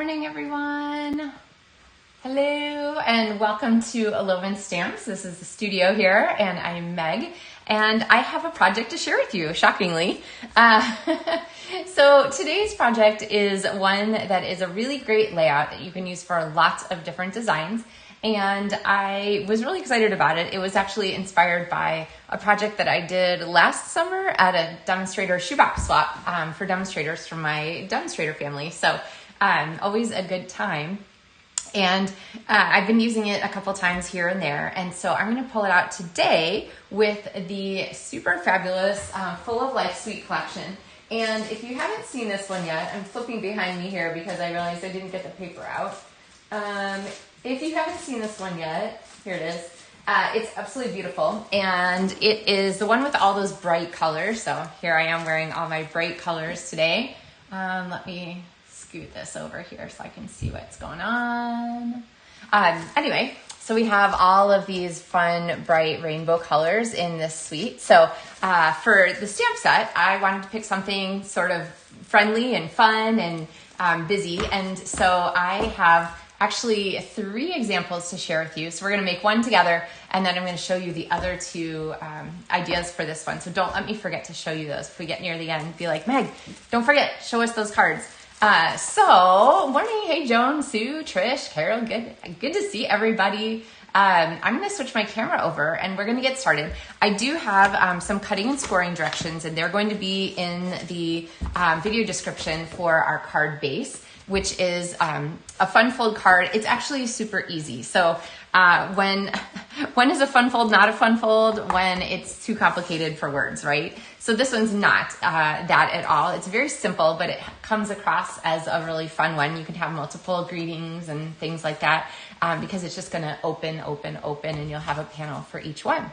morning, everyone. Hello, and welcome to LovenStamps. This is the studio here, and I'm Meg, and I have a project to share with you, shockingly. So today's project is one that is a really great layout that you can use for lots of different designs, and I was really excited about it. It was actually inspired by a project that I did last summer at a demonstrator shoebox swap for demonstrators from my demonstrator family. So always a good time. And I've been using it a couple times here and there. And so I'm going to pull it out today with the super fabulous Full of Life Suite collection. And if you haven't seen this one yet, I'm flipping behind me here because I realized I didn't get the paper out. If you haven't seen this one yet, here it is. It's absolutely beautiful. And it is the one with all those bright colors. So here I am wearing all my bright colors today. Let me scoot this over here so I can see what's going on. Anyway, so we have all of these fun, bright rainbow colors in this suite. So for the stamp set, I wanted to pick something sort of friendly and fun and busy. And so I have actually 3 examples to share with you. So we're going to make one together, and then I'm going to show you the other 2 ideas for this one. So don't let me forget to show you those. If we get near the end, be like, Meg, don't forget, show us those cards. So morning, hey Joan, Sue, Trish, Carol, good to see everybody. I'm going to switch my camera over and we're going to get started. I do have some cutting and scoring directions, and they're going to be in the video description for our card base, which is a fun fold card. It's actually super easy. So when is a fun fold not a fun fold? When it's too complicated for words, right? So this one's not that at all. It's very simple, but it comes across as a really fun one. You can have multiple greetings and things like that because it's just going to open, and you'll have a panel for each one.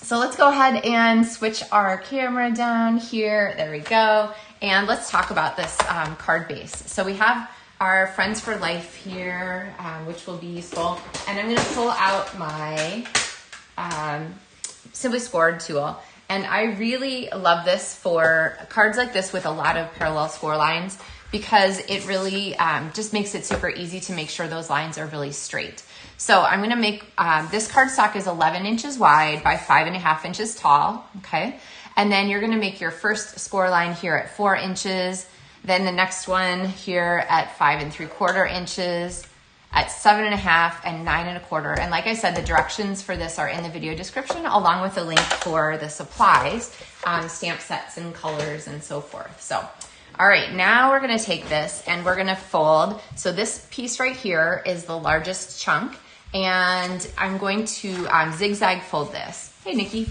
So let's go ahead and switch our camera down here. There we go. And let's talk about this card base. So we have our Friends for Life here, which will be useful. And I'm going to pull out my Simply Scored tool. And I really love this for cards like this with a lot of parallel score lines because it really just makes it super easy to make sure those lines are really straight. So I'm going to make, this cardstock is 11 inches wide by 5.5 inches tall, okay? And then you're going to make your first score line here at 4 inches, then the next one here at 5 3/4 inches, at 7.5 and 9 1/4. And like I said, the directions for this are in the video description, along with a link for the supplies, stamp sets and colors and so forth. So, all right, now we're going to take this and we're going to fold. So this piece right here is the largest chunk, and I'm going to zigzag fold this. Hey, Nikki.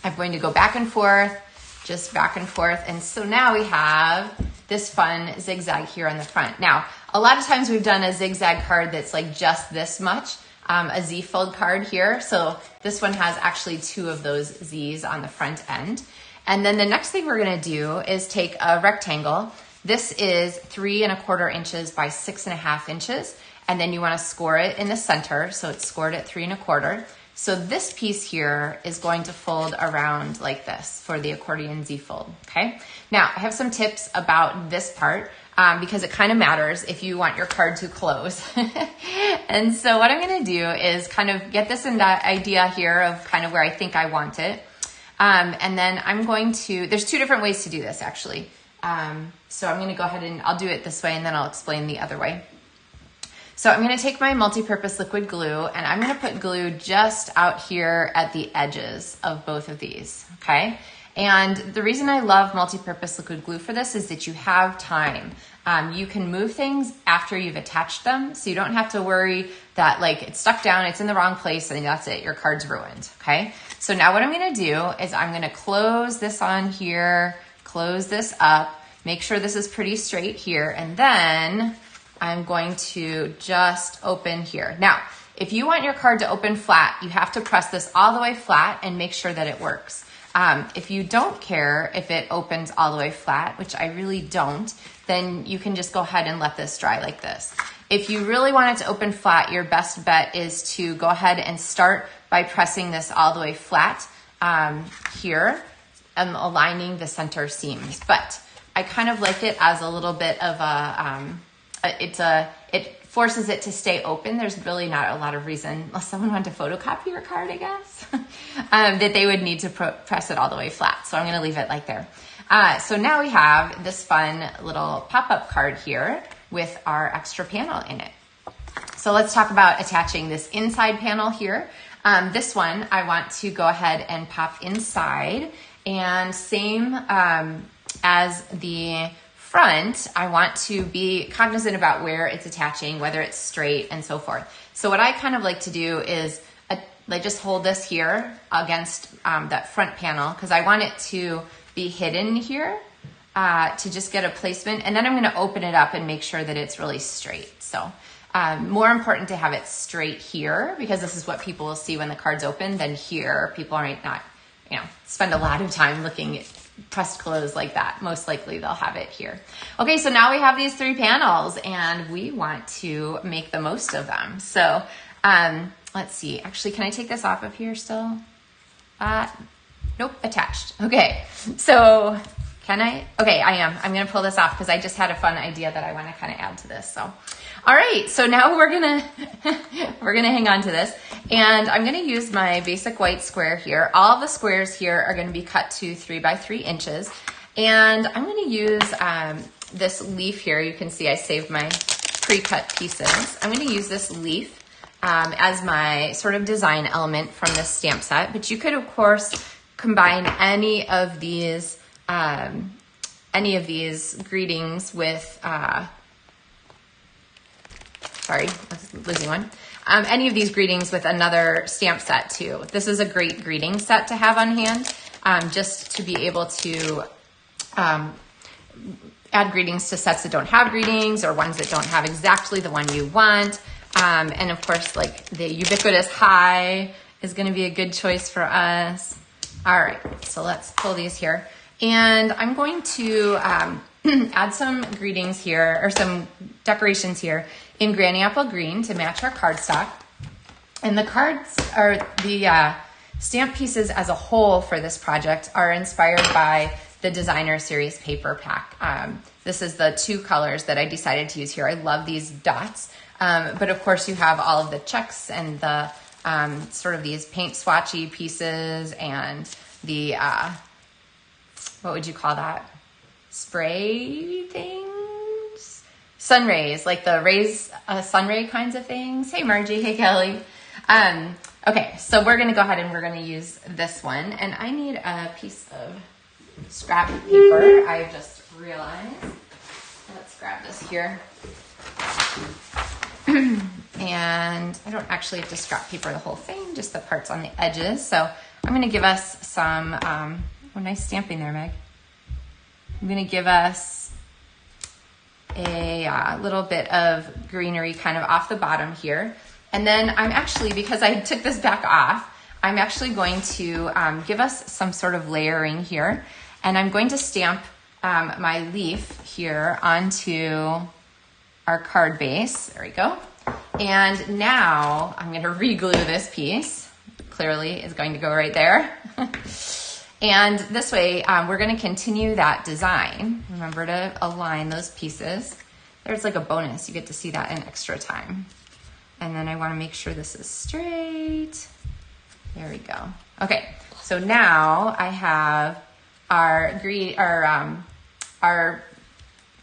I'm going to go back and forth, just back and forth. And so now we have this fun zigzag here on the front. Now, a lot of times we've done a zigzag card that's like just this much, a Z fold card here. So this one has actually 2 of those Z's on the front end. And then the next thing we're gonna do is take a rectangle. This is 3 1/4 inches by 6.5 inches. And then you wanna score it in the center. So it's scored at 3 1/4. So this piece here is going to fold around like this for the accordion Z fold, okay? Now, I have some tips about this part because it kind of matters if you want your card to close. And so what I'm gonna do is kind of get this idea here of kind of where I think I want it. And then I'm going to, there's 2 different ways to do this actually. So I'm gonna go ahead and I'll do it this way and then I'll explain the other way. So I'm going to take my multi-purpose liquid glue and I'm going to put glue just out here at the edges of both of these, okay? And the reason I love multi-purpose liquid glue for this is that you have time. You can move things after you've attached them, so you don't have to worry that like it's stuck down, it's in the wrong place, and that's it, your card's ruined, okay? So now what I'm going to do is I'm going to close this on here, close this up, make sure this is pretty straight here, and then I'm going to just open here. Now, if you want your card to open flat, you have to press this all the way flat and make sure that it works. If you don't care if it opens all the way flat, which I really don't, then you can just go ahead and let this dry like this. If you really want it to open flat, your best bet is to go ahead and start by pressing this all the way flat here and aligning the center seams. But I kind of like it as a little bit of it forces it to stay open. There's really not a lot of reason, unless someone wanted to photocopy your card, I guess, that they would need to press it all the way flat. So I'm going to leave it like there. So now we have this fun little pop-up card here with our extra panel in it. So let's talk about attaching this inside panel here. This one I want to go ahead and pop inside, and same as the front, I want to be cognizant about where it's attaching, whether it's straight and so forth. So what I kind of like to do is like just hold this here against that front panel, because I want it to be hidden here to just get a placement. And then I'm going to open it up and make sure that it's really straight. So more important to have it straight here, because this is what people will see when the card's open, than here. People might not, spend a lot of time looking at pressed close like that. Most likely they'll have it here. Okay, so now we have these 3 panels and we want to make the most of them. So let's see, actually, can I take this off of here still? Nope, attached. Okay, so can I? Okay, I am. I'm gonna pull this off because I just had a fun idea that I wanna kind of add to this. So, all right, so now we're gonna hang on to this, and I'm gonna use my basic white square here. All of the squares here are gonna be cut to 3 by 3 inches, and I'm gonna use this leaf here. You can see I saved my pre-cut pieces. I'm gonna use this leaf as my sort of design element from this stamp set, but you could of course combine any of these greetings with sorry, I was losing one. Any of these greetings with another stamp set too. This is a great greeting set to have on hand, just to be able to add greetings to sets that don't have greetings, or ones that don't have exactly the one you want. And of course, like the ubiquitous high is going to be a good choice for us. All right, so let's pull these here. And I'm going to add some greetings here, or some decorations here in Granny Apple Green to match our cardstock. And the cards, or the stamp pieces as a whole for this project, are inspired by the Designer Series paper pack. This is the 2 colors that I decided to use here. I love these dots. But of course you have all of the checks and the sort of these paint swatchy pieces, and the, what would you call that? Spray things? Sun rays, like the rays, sun ray kinds of things. Hey Margie, hey Kelly. Okay, so we're gonna go ahead and we're gonna use this one. And I need a piece of scrap paper, I just realized. Let's grab this here. And I don't actually have to scrap paper the whole thing, just the parts on the edges. So I'm going to give us some, oh, nice stamping there, Meg. I'm going to give us a little bit of greenery kind of off the bottom here. And then I'm actually, because I took this back off, I'm actually going to give us some sort of layering here. And I'm going to stamp my leaf here onto our card base. There we go. And now I'm going to re-glue this piece. Clearly is going to go right there. And this way we're going to continue that design. Remember to align those pieces. There's like a bonus. You get to see that in extra time. And then I want to make sure this is straight. There we go. Okay, so now I have our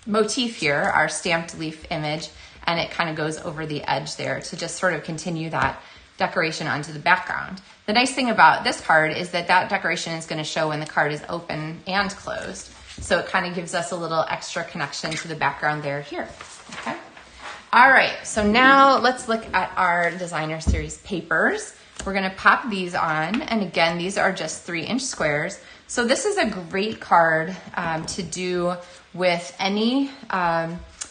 motif here, our stamped leaf image, and it kind of goes over the edge there to just sort of continue that decoration onto the background. The nice thing about this card is that that decoration is going to show when the card is open and closed. So it kind of gives us a little extra connection to the background there here. Okay. All right, so now let's look at our Designer Series papers. We're going to pop these on, and again, these are just 3-inch squares. So this is a great card to do with any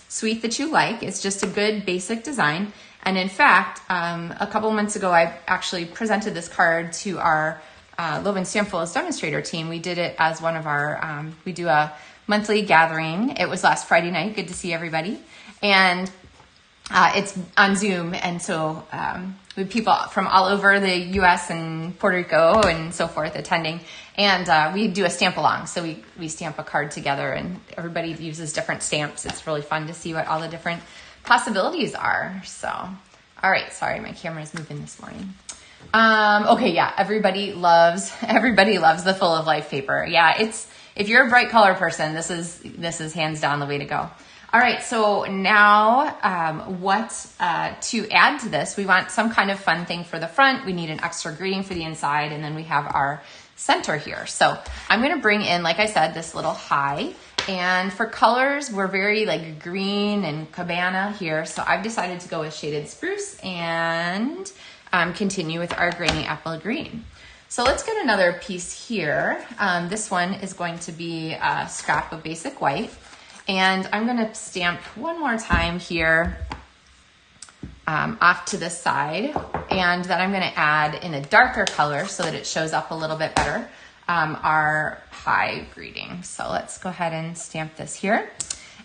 suite that you like. It's just a good basic design. And in fact, a couple months ago, I actually presented this card to our LovenStamps demonstrator team. We did it as one of our, we do a monthly gathering. It was last Friday night. Good to see everybody. And it's on Zoom. And so We have people from all over the US and Puerto Rico and so forth attending. And we do a stamp along. So we stamp a card together and everybody uses different stamps. It's really fun to see what all the different possibilities are. So, all right, sorry, my camera is moving this morning. Okay, yeah, everybody loves the Full of Life paper. Yeah, if you're a bright color person, this is hands down the way to go. All right, so now to add to this, we want some kind of fun thing for the front. We need an extra greeting for the inside, and then we have our center here. So I'm going to bring in, like I said, this little high. And for colors, we're very like green and cabana here. So I've decided to go with shaded spruce and continue with our grainy apple green. So let's get another piece here. This one is going to be a scrap of basic white. And I'm going to stamp one more time here off to the side. And then I'm going to add in a darker color so that it shows up a little bit better, our high greeting. So let's go ahead and stamp this here.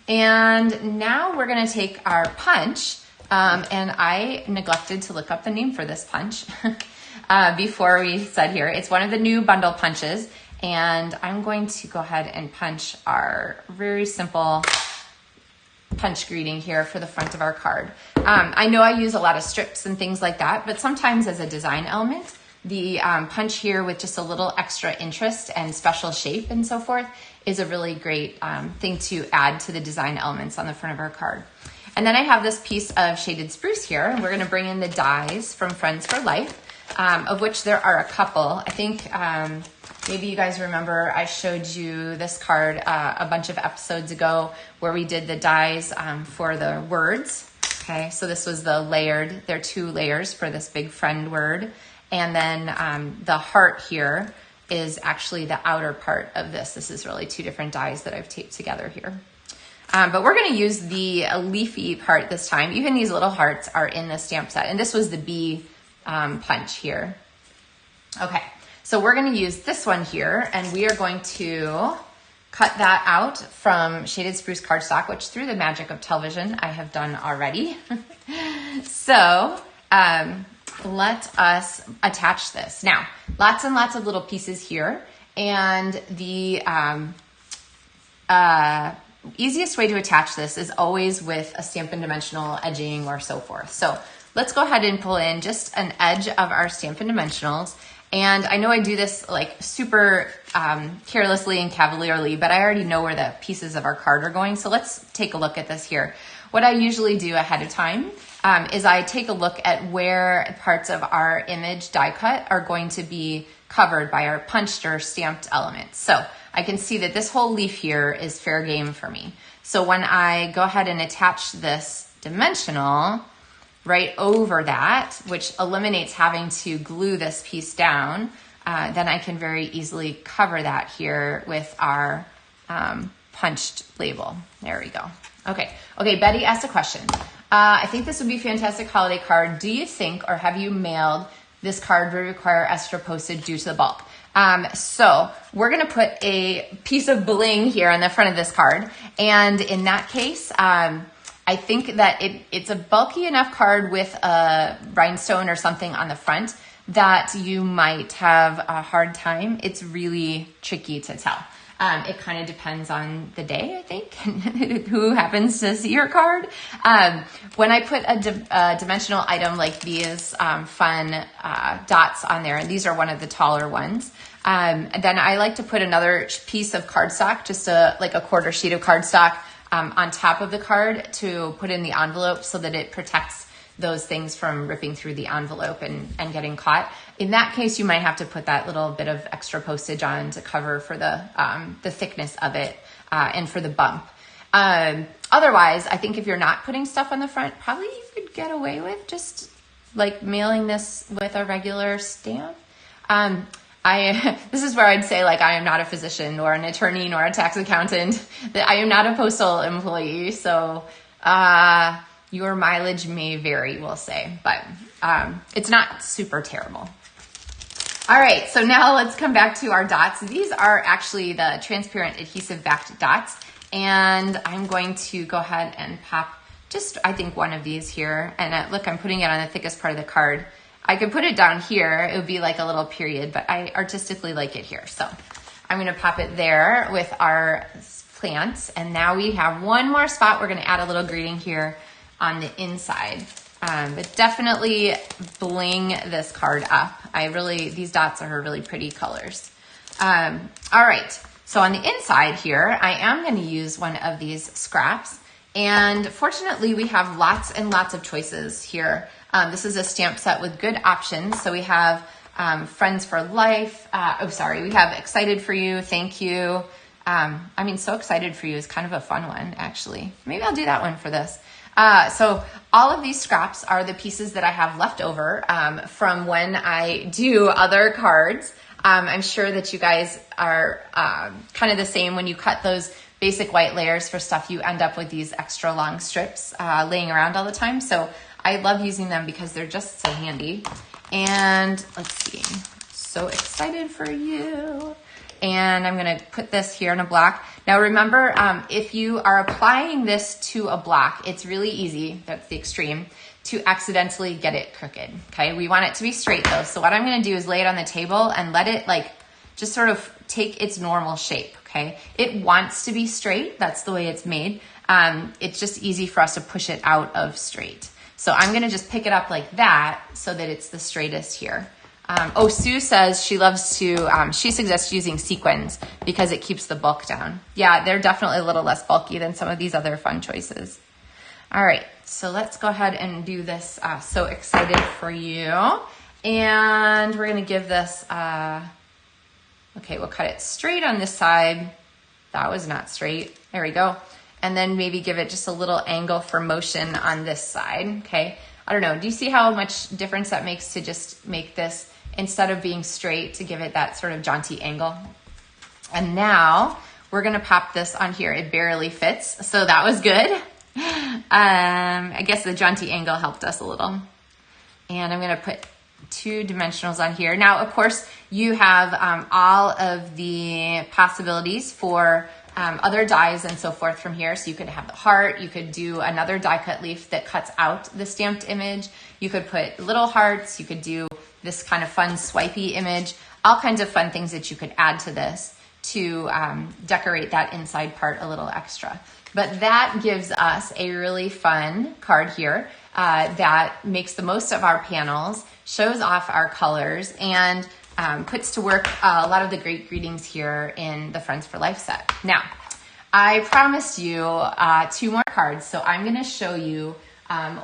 And now we're going to take our punch. And I neglected to look up the name for this punch before we said here. It's one of the new bundle punches. And I'm going to go ahead and punch our very simple punch greeting here for the front of our card. I know I use a lot of strips and things like that, but sometimes as a design element, the punch here with just a little extra interest and special shape and so forth is a really great thing to add to the design elements on the front of our card. And then I have this piece of shaded spruce here, and we're going to bring in the dies from Friends for Life, of which there are a couple. I think maybe you guys remember I showed you this card a bunch of episodes ago where we did the dies for the words. Okay, so this was the layered, there are 2 layers for this big friend word. And then the heart here is actually the outer part of this. This is really 2 different dies that I've taped together here. But we're going to use the leafy part this time. Even these little hearts are in the stamp set. And this was the bee punch here. Okay, so we're going to use this one here, and we are going to cut that out from Shaded Spruce cardstock, which through the magic of television I have done already. So let us attach this. Now, lots and lots of little pieces here, and the easiest way to attach this is always with a Stampin' Dimensional edging or so forth. So let's go ahead and pull in just an edge of our Stampin' Dimensionals. And I know I do this like super carelessly and cavalierly, but I already know where the pieces of our card are going. So let's take a look at this here. What I usually do ahead of time is I take a look at where parts of our image die cut are going to be covered by our punched or stamped elements. So I can see that this whole leaf here is fair game for me. So when I go ahead and attach this dimensional right over that, which eliminates having to glue this piece down, then I can very easily cover that here with our punched label. There we go. Okay, Betty asked a question. I think this would be a fantastic holiday card. Do you think, or have you mailed this card would require extra postage due to the bulk? So we're going to put a piece of bling here on the front of this card. And in that case, I think that it's a bulky enough card with a rhinestone or something on the front that you might have a hard time. It's really tricky to tell. It kind of depends on the day, I think, and who happens to see your card. When I put a dimensional item like these fun dots on there, and these are one of the taller ones, then I like to put another piece of cardstock, just like a quarter sheet of cardstock on top of the card to put in the envelope so that it protects those things from ripping through the envelope and getting caught. In that case, you might have to put that little bit of extra postage on to cover for the thickness of it and for the bump. Otherwise, I think if you're not putting stuff on the front, probably you could get away with just like mailing this with a regular stamp. This is where I'd say, like, I am not a physician or an attorney nor a tax accountant. That I am not a postal employee, so your mileage may vary, we'll say, but it's not super terrible. All right, so now let's come back to our dots. These are actually the transparent adhesive backed dots, and I'm going to go ahead and pop just, I think, one of these here. And look, I'm putting it on the thickest part of the card. I could put it down here. It would be like a little period, but I artistically like it here. So I'm gonna pop it there with our plants. And now we have one more spot. We're gonna add a little greeting here on the inside. But definitely bling this card up. These dots are really pretty colors. All right, so on the inside here, I am gonna use one of these scraps. And fortunately, we have lots and lots of choices here. This is a stamp set with good options. So we have Friends for Life. We have Excited for You, Thank You. So Excited for You is kind of a fun one, actually. Maybe I'll do that one for this. So all of these scraps are the pieces that I have left over from when I do other cards. I'm sure that you guys are kind of the same. When you cut those basic white layers for stuff, you end up with these extra long strips laying around all the time. So I love using them because they're just so handy. And let's see, So Excited for You. And I'm gonna put this here in a block. Now remember, if you are applying this to a block, it's really easy, that's the extreme, to accidentally get it crooked, okay? We want it to be straight though. So what I'm gonna do is lay it on the table and let it just sort of take its normal shape, okay? It wants to be straight, that's the way it's made. It's just easy for us to push it out of straight. So I'm gonna just pick it up like that so that it's the straightest here. Sue says she loves to, she suggests using sequins because it keeps the bulk down. Yeah, they're definitely a little less bulky than some of these other fun choices. All right, so let's go ahead and do this So Excited for You. And we're gonna give this, okay, we'll cut it straight on this side. That was not straight, there we go. And then maybe give it just a little angle for motion on this side, okay? I don't know, do you see how much difference that makes to just make this, instead of being straight, to give it that sort of jaunty angle? And now we're gonna pop this on here. It barely fits, so that was good. I guess the jaunty angle helped us a little. And I'm gonna put 2 dimensionals on here. Now, of course, you have all of the possibilities for other dies and so forth from here. So you could have the heart, you could do another die cut leaf that cuts out the stamped image. You could put little hearts, you could do this kind of fun swipey image, all kinds of fun things that you could add to this to decorate that inside part a little extra. But that gives us a really fun card here that makes the most of our panels, shows off our colors, and puts to work a lot of the great greetings here in the Friends for Life set. Now, I promised you 2 more cards, so I'm gonna show you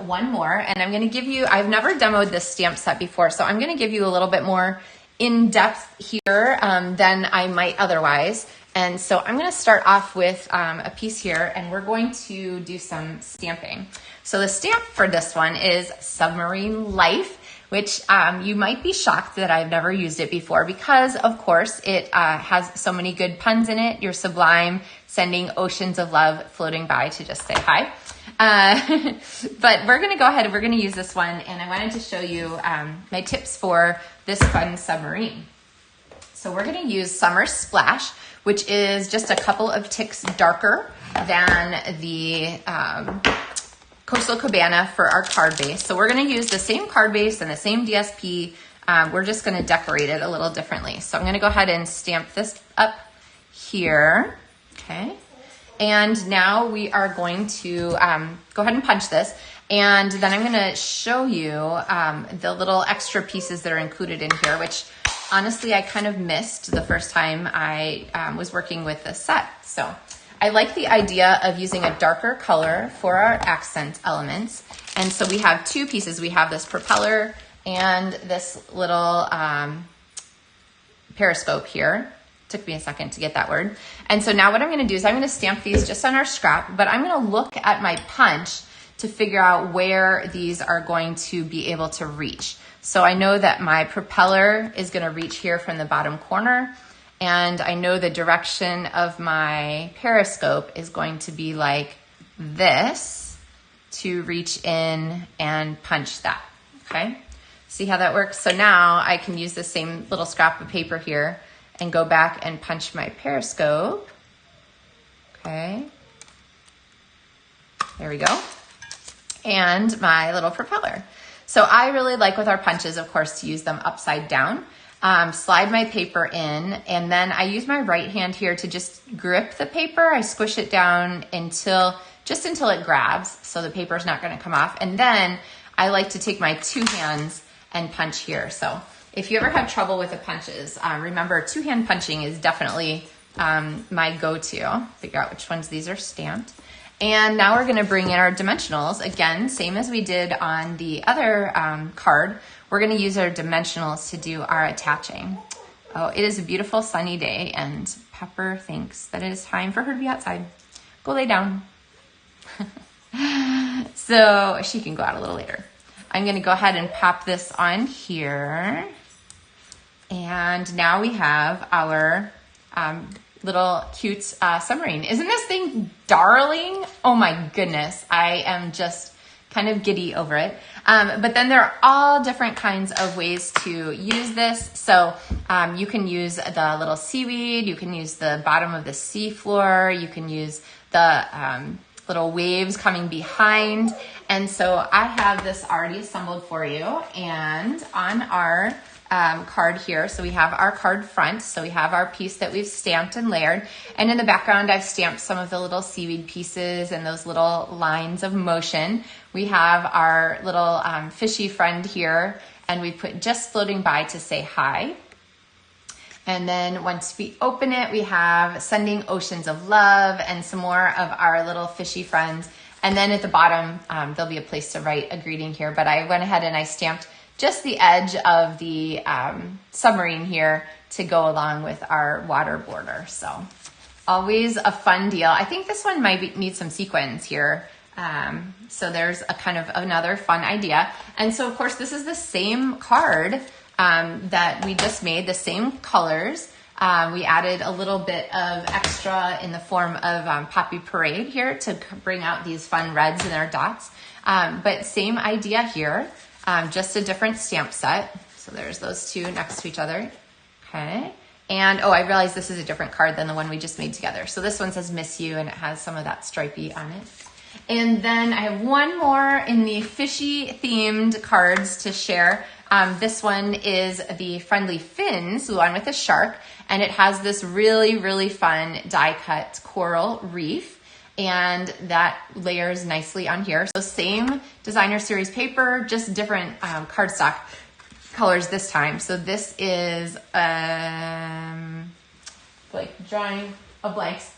one more, and I'm gonna give you, I've never demoed this stamp set before, so I'm gonna give you a little bit more in-depth here than I might otherwise. And so I'm gonna start off with a piece here, and we're going to do some stamping. So the stamp for this one is Submarine Life, which you might be shocked that I've never used it before because, of course, it has so many good puns in it. You're sublime, sending oceans of love floating by to just say hi. But we're gonna go ahead and we're gonna use this one, and I wanted to show you my tips for this fun submarine. So we're gonna use Summer Splash, which is just a couple of ticks darker than the Coastal Cabana for our card base. So we're gonna use the same card base and the same DSP. We're just gonna decorate it a little differently. So I'm gonna go ahead and stamp this up here, okay? And now we are going to go ahead and punch this. And then I'm gonna show you the little extra pieces that are included in here, which honestly, I kind of missed the first time I was working with this set. So I like the idea of using a darker color for our accent elements. And so we have 2 pieces. We have this propeller and this little periscope here. Took me a second to get that word. And so now what I'm gonna do is I'm gonna stamp these just on our scrap, but I'm gonna look at my punch to figure out where these are going to be able to reach. So I know that my propeller is gonna reach here from the bottom corner, and I know the direction of my periscope is going to be like this to reach in and punch that, okay? See how that works? So now I can use the same little scrap of paper here and go back and punch my periscope, okay? There we go. And my little propeller. So I really like with our punches, of course, to use them upside down. Slide my paper in, and then I use my right hand here to just grip the paper. I squish it down until it grabs, so the paper is not going to come off. And then I like to take my two hands and punch here. So if you ever have trouble with the punches, remember two-hand punching is definitely my go-to. Figure out which ones these are stamped. And now we're going to bring in our dimensionals. Again, same as we did on the other card. We're going to use our dimensionals to do our attaching. Oh, it is a beautiful sunny day, and Pepper thinks that it is time for her to be outside. Go lay down. So she can go out a little later. I'm going to go ahead and pop this on here. And now we have our little cute submarine. Isn't this thing darling? Oh my goodness. I am just kind of giddy over it. But then there are all different kinds of ways to use this. So you can use the little seaweed, you can use the bottom of the sea floor, you can use the little waves coming behind. And so I have this already assembled for you. And on our card here, so we have our card front, so we have our piece that we've stamped and layered, and in the background I've stamped some of the little seaweed pieces and those little lines of motion. We have our little fishy friend here, and we put just floating by to say hi. And then once we open it, we have sending oceans of love and some more of our little fishy friends. And then at the bottom, there'll be a place to write a greeting here, but I went ahead and I stamped just the edge of the submarine here to go along with our water border. So always a fun deal. I think this one might need some sequins here. So there's a kind of another fun idea. And so of course this is the same card that we just made, the same colors. We added a little bit of extra in the form of Poppy Parade here to bring out these fun reds and their dots. But same idea here. Just a different stamp set. So there's those two next to each other. Okay. And oh, I realized this is a different card than the one we just made together. So this one says Miss You, and it has some of that stripey on it. And then I have one more in the fishy themed cards to share. This one is the Friendly Fins, the one with the shark, and it has this really, really fun die cut coral reef. And that layers nicely on here. So same designer series paper, just different cardstock colors this time. So this is like drawing of blanks.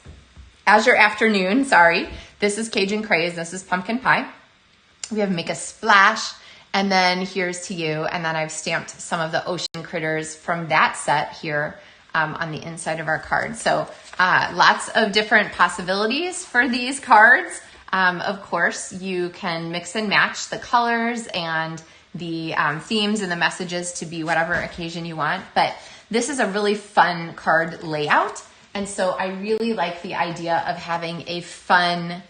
Azure Afternoon, sorry. This is Cajun Craze, this is Pumpkin Pie. We have Make a Splash, and then Here's to You. And then I've stamped some of the ocean critters from that set here on the inside of our card. So lots of different possibilities for these cards. Of course, you can mix and match the colors and the themes and the messages to be whatever occasion you want. But this is a really fun card layout. And so I really like the idea of having a fun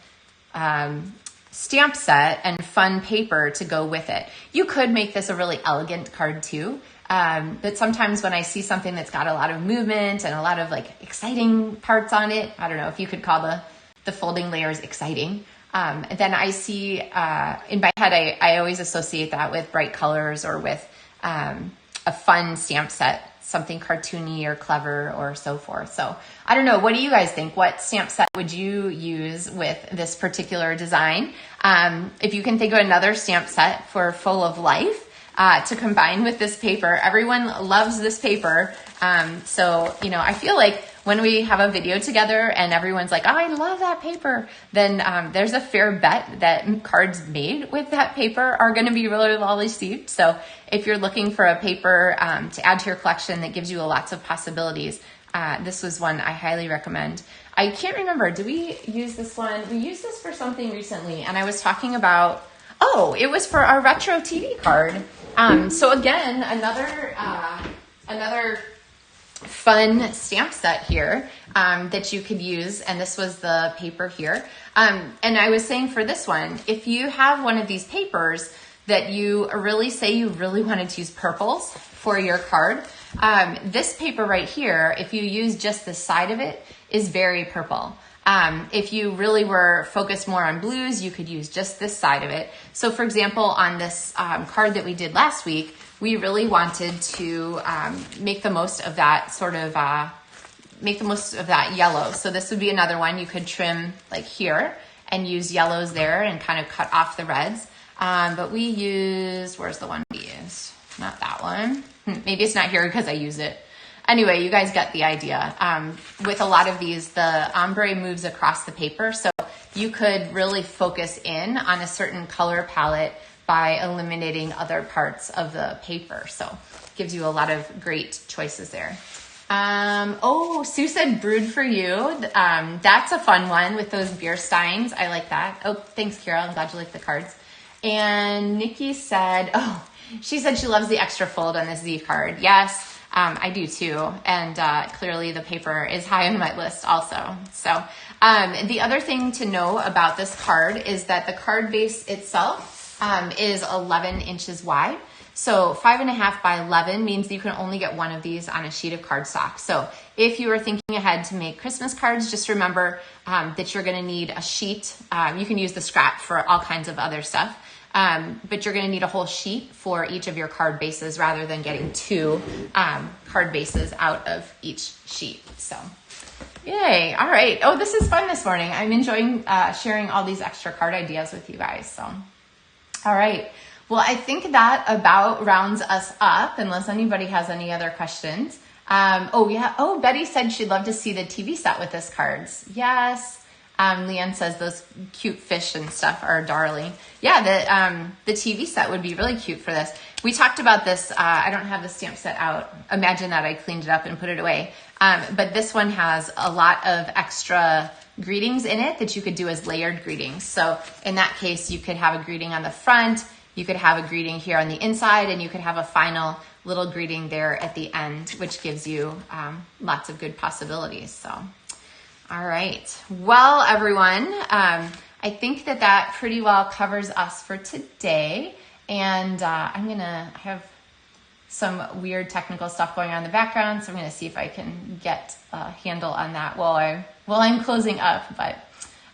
stamp set and fun paper to go with it. You could make this a really elegant card too. But sometimes when I see something that's got a lot of movement and a lot of like exciting parts on it, I don't know if you could call the folding layers exciting. Then I see, in my head, I always associate that with bright colors or with a fun stamp set, something cartoony or clever or so forth. So I don't know. What do you guys think? What stamp set would you use with this particular design? If you can think of another stamp set for Full of Life, to combine with this paper. Everyone loves this paper. So, you know, I feel like when we have a video together and everyone's like, oh, I love that paper, then there's a fair bet that cards made with that paper are going to be really well received. So if you're looking for a paper to add to your collection that gives you lots of possibilities, this was one I highly recommend. I can't remember, do we use this one? We used this for something recently, and I was talking about, oh, it was for our retro TV card. So again, another fun stamp set here that you could use, and this was the paper here. And I was saying for this one, if you have one of these papers that you really say you really wanted to use purples for your card, this paper right here, if you use just the side of it, is very purple. If you really were focused more on blues, you could use just this side of it. So for example, on this card that we did last week, we really wanted to make the most of that sort of, make the most of that yellow. So this would be another one you could trim like here and use yellows there and kind of cut off the reds. But we used, where's the one we used? Not that one. Maybe it's not here because I use it. Anyway, you guys get the idea. With a lot of these, the ombre moves across the paper, so you could really focus in on a certain color palette by eliminating other parts of the paper. So it gives you a lot of great choices there. Oh, Sue said brewed for you. That's a fun one with those beer steins. I like that. Oh, thanks, Carol. I'm glad you like the cards. And Nikki said, oh, she said she loves the extra fold on this Z card. Yes. I do too. And clearly the paper is high on my list also. So the other thing to know about this card is that the card base itself is 11 inches wide. So 5.5 by 11 means you can only get one of these on a sheet of cardstock. So if you are thinking ahead to make Christmas cards, just remember that you're going to need a sheet. You can use the scrap for all kinds of other stuff. But you're going to need a whole sheet for each of your card bases rather than getting two card bases out of each sheet. So, yay. All right. Oh, this is fun this morning. I'm enjoying sharing all these extra card ideas with you guys. So, all right. Well, I think that about rounds us up, unless anybody has any other questions. Oh, yeah. Oh, Betty said she'd love to see the TV set with this cards. Yes. Leanne says those cute fish and stuff are darling. Yeah, the TV set would be really cute for this. We talked about this. I don't have the stamp set out. Imagine that I cleaned it up and put it away. But this one has a lot of extra greetings in it that you could do as layered greetings. So in that case, you could have a greeting on the front, you could have a greeting here on the inside, and you could have a final little greeting there at the end, which gives you lots of good possibilities. So. All right. Well, everyone, I think that pretty well covers us for today. And I have some weird technical stuff going on in the background, so I'm going to see if I can get a handle on that while I'm closing up. But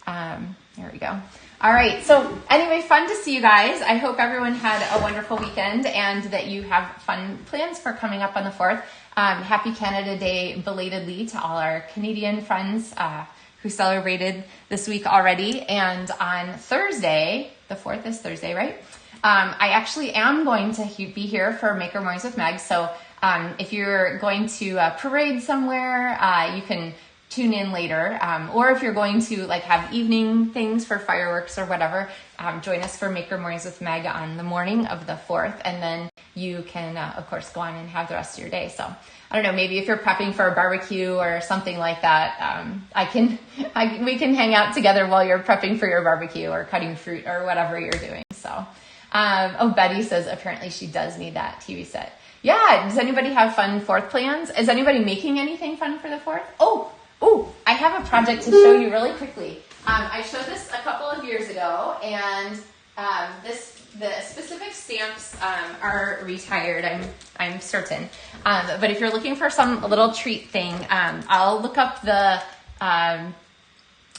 there we go. All right. So anyway, fun to see you guys. I hope everyone had a wonderful weekend and that you have fun plans for coming up on the 4th. Happy Canada Day belatedly to all our Canadian friends who celebrated this week already. And on Thursday, the 4th is Thursday, right? I actually am going to be here for Maker Mornings with Meg. So if you're going to parade somewhere, you can tune in later. Or if you're going to have evening things for fireworks or whatever, join us for Maker Mornings with Meg on the morning of the 4th. And then you can, of course, go on and have the rest of your day. So I don't know, maybe if you're prepping for a barbecue or something like that, we can hang out together while you're prepping for your barbecue or cutting fruit or whatever you're doing. So, Betty says apparently she does need that TV set. Yeah. Does anybody have fun 4th plans? Is anybody making anything fun for the 4th? Oh, I have a project to show you really quickly. I showed this a couple of years ago, and the specific stamps are retired, I'm certain. But if you're looking for some little treat thing, I'll look up the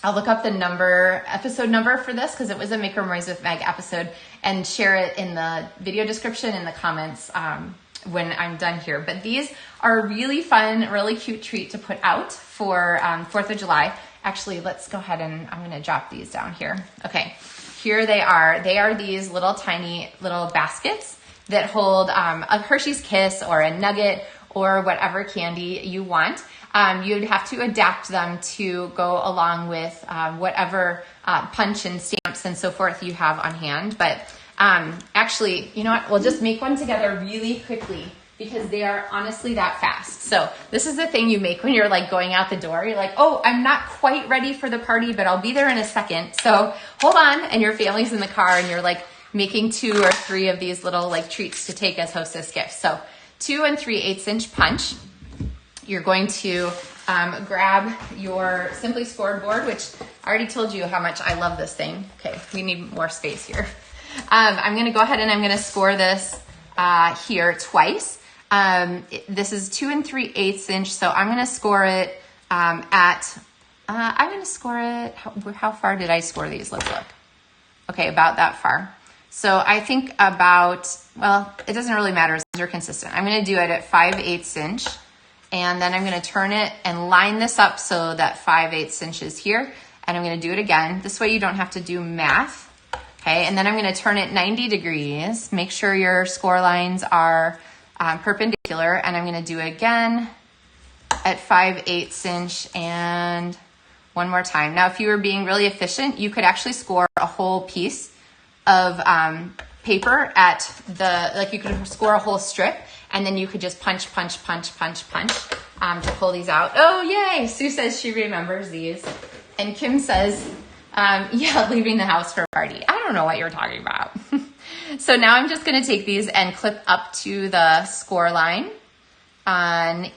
episode number for this because it was a Maker Mornings with Meg episode, and share it in the video description in the comments when I'm done here. But these are a really fun, really cute treat to put out for 4th of July. Actually, let's go ahead and I'm going to drop these down here. Okay, here they are. They are these little tiny little baskets that hold a Hershey's Kiss or a Nugget or whatever candy you want. You'd have to adapt them to go along with whatever punch and stamps and so forth you have on hand. But actually, you know what? We'll just make one together really quickly because they are honestly that fast. So this is the thing you make when you're going out the door. You're like, oh, I'm not quite ready for the party, but I'll be there in a second. So hold on. And your family's in the car and you're making 2 or 3 of these little treats to take as hostess gifts. So 2 3/8 inch punch. You're going to grab your Simply Scored board, which I already told you how much I love this thing. Okay, we need more space here. I'm going to go ahead and I'm going to score this here twice. This is 2 3/8 inch, so I'm going to score it at I'm going to score it. How far did I score these? Let's look. Okay, about that far. So I think about, well, it doesn't really matter as long as you're consistent. I'm going to do it at 5/8 inch. And then I'm going to turn it and line this up so that 5/8 inches here. And I'm going to do it again. This way you don't have to do math. Okay, and then I'm going to turn it 90 degrees. Make sure your score lines are perpendicular. And I'm going to do it again at 5/8 inch and one more time. Now, if you were being really efficient, you could actually score a whole piece of paper at the, like you could score a whole strip, and then you could just punch to pull these out. Oh, yay! Sue says she remembers these. And Kim says, yeah, leaving the house for a party. I don't know what you're talking about. So now I'm just gonna take these and clip up to the score line on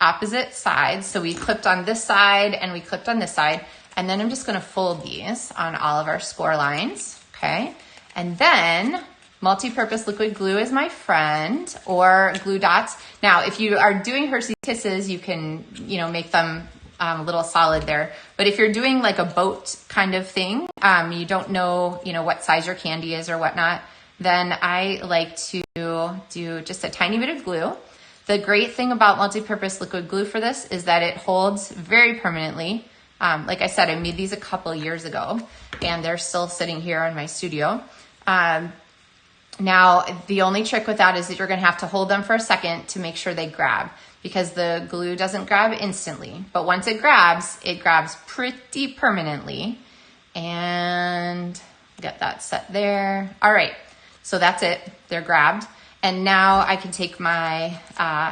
opposite sides. So we clipped on this side and we clipped on this side. And then I'm just gonna fold these on all of our score lines, okay? And then multi-purpose liquid glue is my friend, or glue dots. Now, if you are doing Hershey's Kisses, you can, make them a little solid there. But if you're doing like a boat kind of thing, you don't know, what size your candy is or whatnot, then I like to do just a tiny bit of glue. The great thing about multi-purpose liquid glue for this is that it holds very permanently. Like I said, I made these a couple years ago and they're still sitting here in my studio. Now, the only trick with that is that you're going to have to hold them for a second to make sure they grab, because the glue doesn't grab instantly. But once it grabs pretty permanently. And get that set there. All right, so that's it. They're grabbed. And now I can take my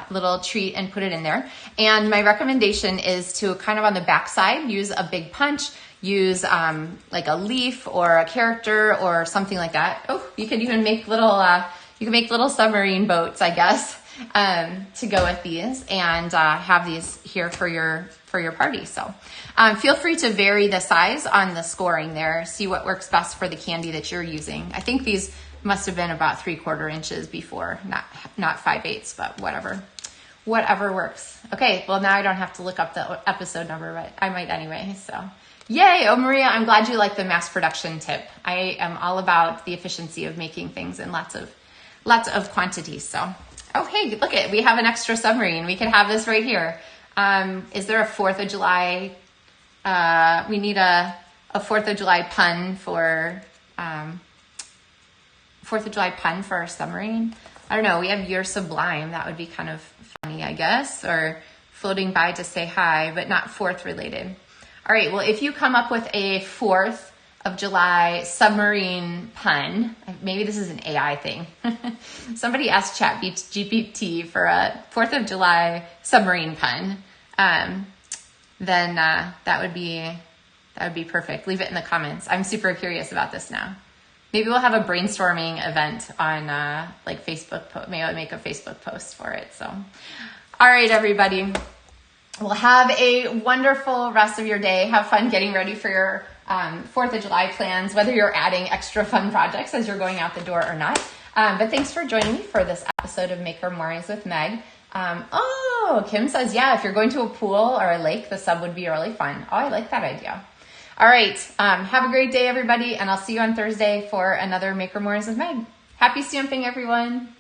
little treat and put it in there. And my recommendation is to kind of on the back side, use a big punch. Use like a leaf or a character or something like that. Oh, you could even make little submarine boats, I guess, to go with these, and have these here for your party. So feel free to vary the size on the scoring there. See what works best for the candy that you're using. I think these must have been about 3/4 inches before, not 5/8, but whatever works. Okay, well now I don't have to look up the episode number, but I might anyway. So. Yay! Oh, Maria, I'm glad you like the mass production tip. I am all about the efficiency of making things in lots of quantities. So, oh, hey, look it. We have an extra submarine. We could have this right here. Is there a 4th of July? We need a 4th of July pun for 4th of July pun for our submarine. I don't know. We have You're Sublime. That would be kind of funny, I guess, or floating by to say hi, but not 4th related. All right, well, if you come up with a 4th of July submarine pun, maybe this is an AI thing. Somebody asked ChatGPT for a 4th of July submarine pun. Then that would be perfect. Leave it in the comments. I'm super curious about this now. Maybe we'll have a brainstorming event on like Facebook. Maybe I'll make a Facebook post for it. So, all right, everybody. Well, have a wonderful rest of your day. Have fun getting ready for your 4th of July plans, whether you're adding extra fun projects as you're going out the door or not. But thanks for joining me for this episode of Make Memories with Meg. Kim says, yeah, if you're going to a pool or a lake, the sub would be really fun. Oh, I like that idea. All right. Have a great day, everybody. And I'll see you on Thursday for another Make Memories with Meg. Happy stamping, everyone.